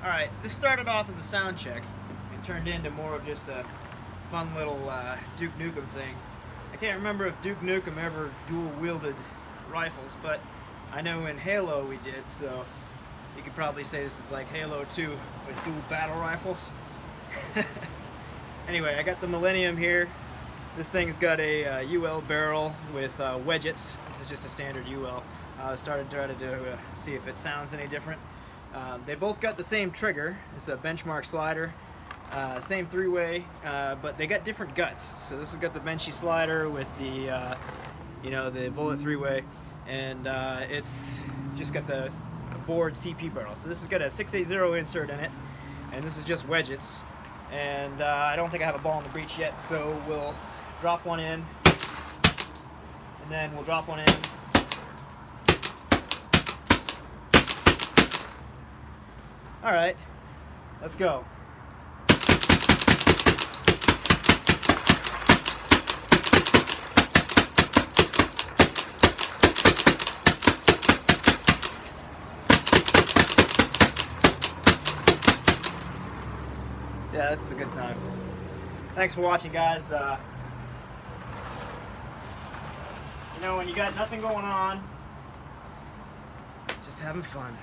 Alright, this started off as a sound check and turned into more of just a fun little Duke Nukem thing. I can't remember if Duke Nukem ever dual-wielded rifles, but I know in Halo we did, so you could probably say this is like Halo 2 with dual battle rifles. Anyway, I got the Millennium here. This thing's got a UL barrel with wedgets. This is just a standard UL. I started trying to see if it sounds any different. They both got the same trigger. It's a benchmark slider. Same three-way, but they got different guts. So this has got the benchy slider with the, the bullet three-way, and it's just got the board CP barrel. So this has got a 680 insert in it, and this is just wedgets. And I don't think I have a ball in the breech yet, so we'll drop one in, and then we'll drop one in. All right, let's go. Yeah, this is a good time. Thanks for watching, guys. When you got nothing going on, just having fun.